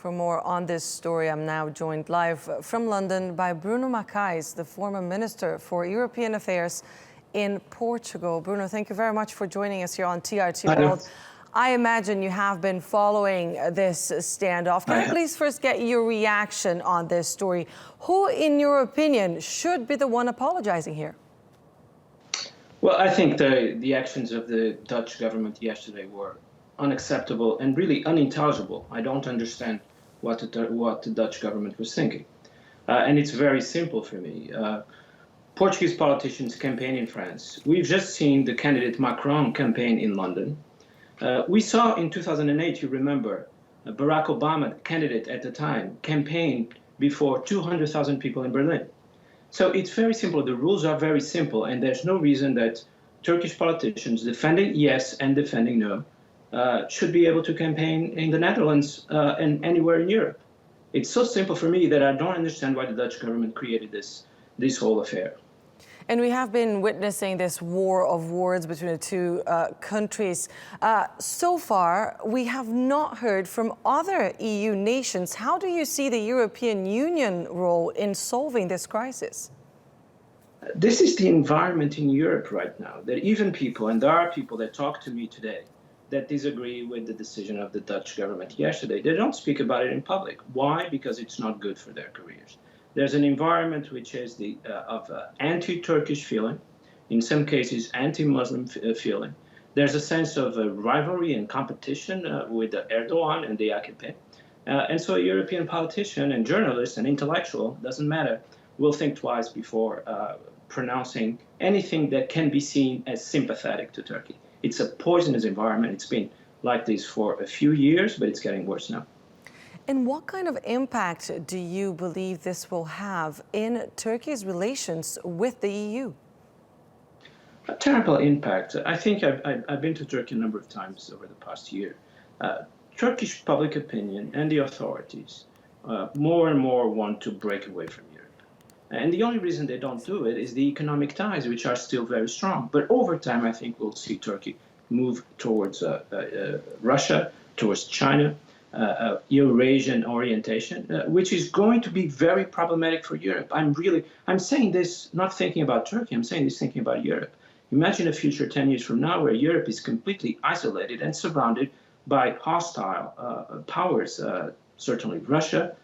For more on this story, I'm now joined live from London by Bruno Macaes, the former Minister for European Affairs in Portugal. Bruno, thank you very much for joining us here on TRT World. I imagine you have been following this standoff. Can I please first get your reaction on this story? Who, in your opinion, should be the one apologizing here? Well, I think the actions of the Dutch government yesterday were unacceptable and really unintelligible. I don't understand what the Dutch government was thinking. And it's very simple for me. Portuguese politicians campaign in France. We've just seen the candidate Macron campaign in London. We saw in 2008, you remember, Barack Obama, candidate at the time, campaigned before 200,000 people in Berlin. So it's very simple. The rules are very simple, and there's no reason that Turkish politicians defending yes and defending no should be able to campaign in the Netherlands and anywhere in Europe. It's so simple for me that I don't understand why the Dutch government created this whole affair. And we have been witnessing this war of words between the two countries. So far, we have not heard from other EU nations. How do you see the European Union role in solving this crisis? This is the environment in Europe right now, that even people, and there are people that talk to me today, that disagree with the decision of the Dutch government yesterday. They don't speak about it in public. Why? Because it's not good for their careers. There's an environment which is of anti-Turkish feeling, in some cases anti-Muslim feeling. There's a sense of rivalry and competition with Erdogan and the AKP. And so a European politician and journalist and intellectual, doesn't matter, will think twice before pronouncing anything that can be seen as sympathetic to Turkey. It's a poisonous environment. It's been like this for a few years, but it's getting worse now. And what kind of impact do you believe this will have in Turkey's relations with the EU? A terrible impact. I think I've been to Turkey a number of times over the past year. Turkish public opinion and the authorities more and more want to break away from Europe. And the only reason they don't do it is the economic ties, which are still very strong. But over time, I think we'll see Turkey move towards Russia, towards China, Eurasian orientation, which is going to be very problematic for Europe. I'm saying this not thinking about Turkey, I'm saying this thinking about Europe. Imagine a future 10 years from now where Europe is completely isolated and surrounded by hostile powers, certainly Russia,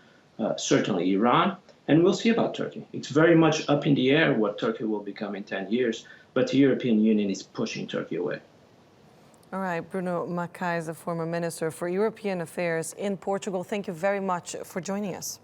certainly Iran, and we'll see about Turkey. It's very much up in the air what Turkey will become in 10 years, but the European Union is pushing Turkey away. All right, Bruno Macaes, the former Minister for European Affairs in Portugal, thank you very much for joining us.